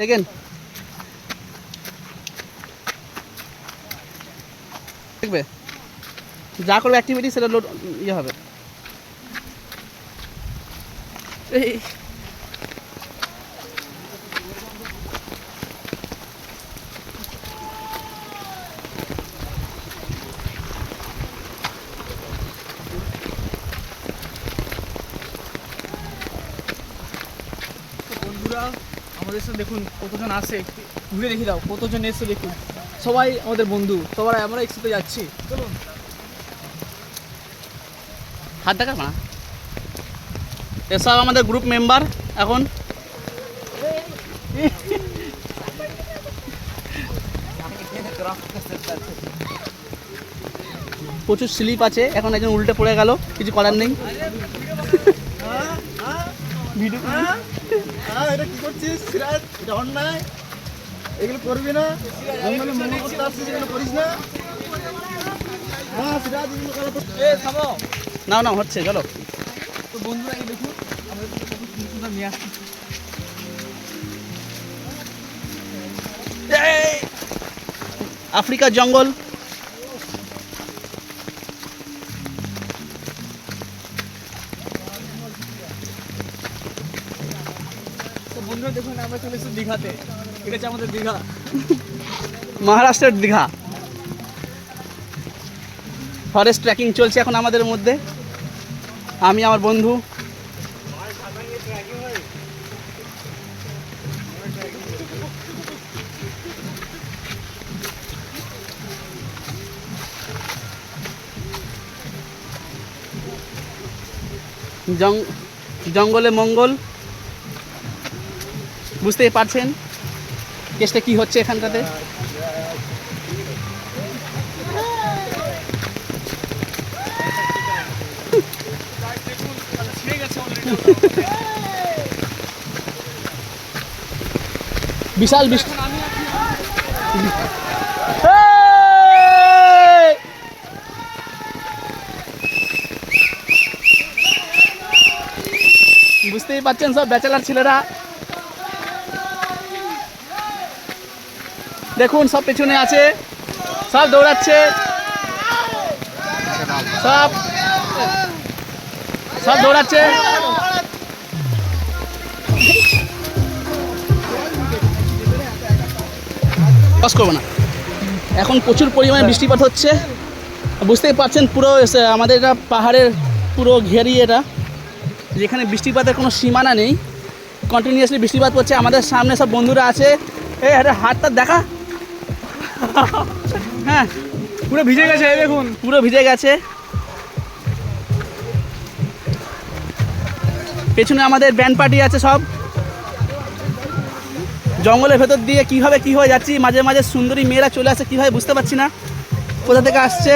Again দেখবে যা করবে অ্যাক্টিভিটি সেটা লোড ইয়ে হবে। এই বন্ধুরা আমাদের সাথে দেখুন কতজন আসে, ঘুরে দেখে দাও কতজন এসে দেখুন, সবাই আমাদের বন্ধু, সবাই আমরা একসাথে যাচ্ছি। চলুন হাত দেখা না, এসব আমাদের গ্রুপ মেম্বার। এখন প্রচুর স্লিপ আছে, এখন একজন উল্টে পড়ে গেল, কিছু করার নেই। ভিডিও এটা কি করছিস সিরাজ? এটা অন্যায়, এগুলো করবি না। জঙ্গলে মনে করতে আসছিস, এগুলো করিস না। হ্যাঁ সিরাজ, এগুলো করা তো থামো। নাও নাও হচ্ছে, চলো। তো বন্ধুরা এই দেখুন আমাদের কত সুন্দর নিয়ে আসছি। আফ্রিকার জঙ্গল। তো বন্ধুরা দেখুন আমরা চলে এসেছি দীঘাতে, এটা হচ্ছে আমাদের দীঘা, মহারাষ্ট্রের দীঘা। ফরেস্ট ট্রেকিং চলছে এখন আমাদের মধ্যে, আমি আমার বন্ধু। জঙ্গলে মঙ্গল, বুঝতেই পারছেন কেসটা কি হচ্ছে এখানটাতে। বিশাল বৃষ্টি। বুঝতেই পারছেন সব ব্যাচেলার ছেলেরা, দেখুন সব পেছনে আছে, সব দৌড়াচ্ছে, সব সব দৌড়াচ্ছে। বস করবো না, এখন প্রচুর পরিমাণে বৃষ্টিপাত হচ্ছে, বুঝতেই পারছেন। পুরো আমাদের এটা পাহাড়ের পুরো ঘেরিয়ে এটা, যেখানে বৃষ্টিপাতের কোনো সীমানা নেই, কন্টিনিউয়াসলি বৃষ্টিপাত হচ্ছে। আমাদের সামনে সব বন্ধুরা আছে, এই হাতটা দেখা, হ্যাঁ পুরো ভিজে গেছে, এই দেখুন পুরো ভিজে গেছে। পেছনে আমাদের ব্যান্ড পার্টি আছে সব। জঙ্গলের ভেতর দিয়ে কীভাবে কী হয়ে যাচ্ছি, মাঝে মাঝে সুন্দরী মেয়েরা চলে আসে, কীভাবে বুঝতে পারছি না কোথা থেকে আসছে।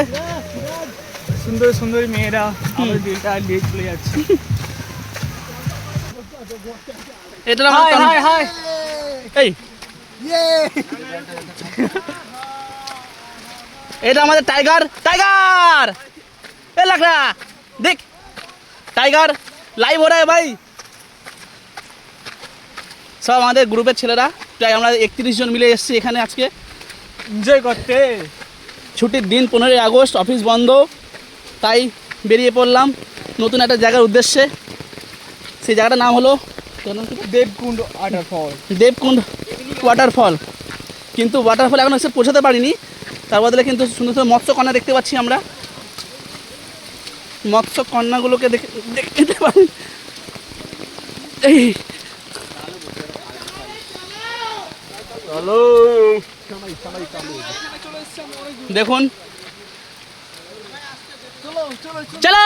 সুন্দর সুন্দরী মেয়েরা আমাদের দিলটা নিয়ে চলে যাচ্ছে। এটা হাই হাই হাই, এই এটা আমাদের টাইগার, টাইগার এ লাগরা দেখ, টাইগার লাইভ हो रहा है भाई। সব আমাদের গ্রুপের ছেলেরা, প্রায় আমরা 31 জন মিলে এসেছি এখানে আজকে এনজয় করতে। ছুটির দিন, 15ই আগস্ট, অফিস বন্ধ, তাই বেরিয়ে পড়লাম নতুন একটা জায়গার উদ্দেশ্যে। সেই জায়গাটার নাম হলো দেবকুণ্ড ওয়াটারফল। দেবকুণ্ড ওয়াটারফল। কিন্তু ওয়াটারফল এখন এসে পৌঁছাতে পারিনি, তার বদলে কিন্তু সুন্দর সুন্দর মৎস্যকন্যা দেখতে পাচ্ছি আমরা। মৎস্যকন্যাগুলোকে দেখতে পারি। এই দেখুন, চলো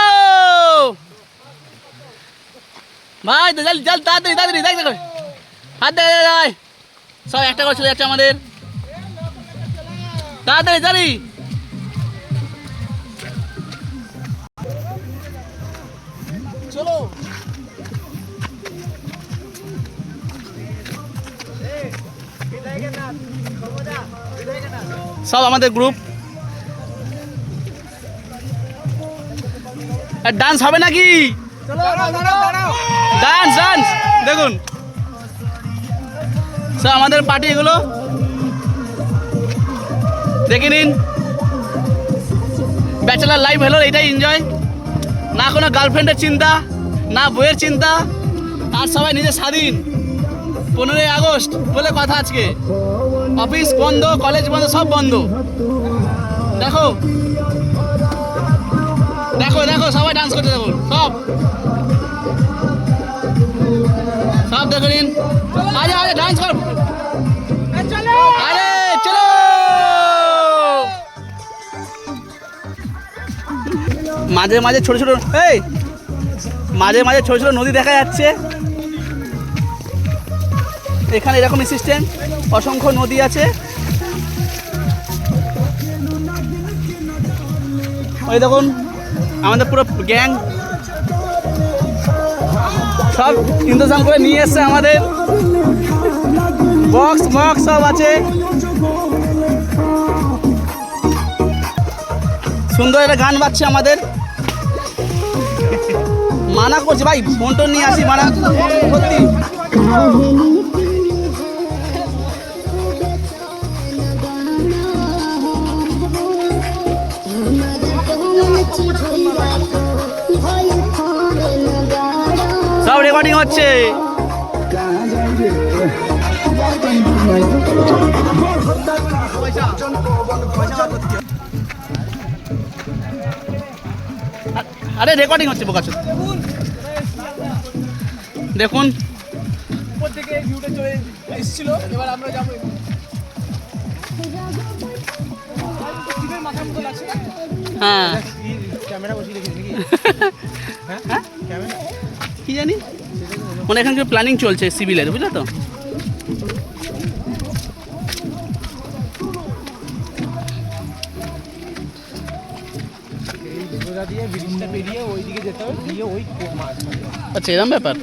ভাই, জল জল তাড়াতাড়ি তাড়াতাড়ি, দেখ দেখো হাত দেখা যায়, সব একটা করে চলে যাচ্ছে আমাদের, তাড়াতাড়ি তাড়াতাড়ি। চলো সব আমাদের গ্রুপ। আর ডান্স হবে নাকি? ডান্স ডান্স দেখুন স্যার আমাদের পার্টি এগুলো দেখে নিন। ব্যাচেলার লাইফ হলো এটাই এনজয়, না কোনো গার্লফ্রেন্ডের চিন্তা, না বইয়ের চিন্তা, আর সবাই নিজে স্বাধীন। 15ই আগস্ট বলে কথা, আজকে অফিস বন্ধ, কলেজ বন্ধ, সব বন্ধ। দেখো দেখো দেখো সবাই ডান্স করছে, দেখো সব সব দেখে নিন। আরে আরে ডান্স কর, আরে চলো। মাঝে মাঝে ছোট ছোট মাঝে মাঝে ছোট ছোট নদী দেখা যাচ্ছে। এখানে এরকম সিস্টেম, অসংখ্য নদী আছে। ওই দেখুন আমাদের পুরো গ্যাং সব ইন্তজাম করে নিয়ে এসছে, আমাদের বক্স মক্স সব আছে। সুন্দর একটা গান বাজছে আমাদের। মানা করছে ভাই, ফোন টোন নিয়ে আসি, মানা সত্যি। সব রেকর্ডিং হচ্ছে। আরে রেকর্ডিং হচ্ছে বোকা চোদ। দেখুন উপর থেকে ভিউটা চলে এসেছিল, এবার আমরা যাবো। হ্যাঁ ক্যামেরা বসিয়ে রেখেছি নাকি? হ্যাঁ ক্যামেরা কি জানি, মানে এখানে প্ল্যানিং চলছে সিভিলের, বুঝলে তো। দিয়ে ব্রিজটা পেরিয়ে ওই দিকে যেতে হবে, দিয়ে ওই মাছ। আচ্ছা এরকম ব্যাপার।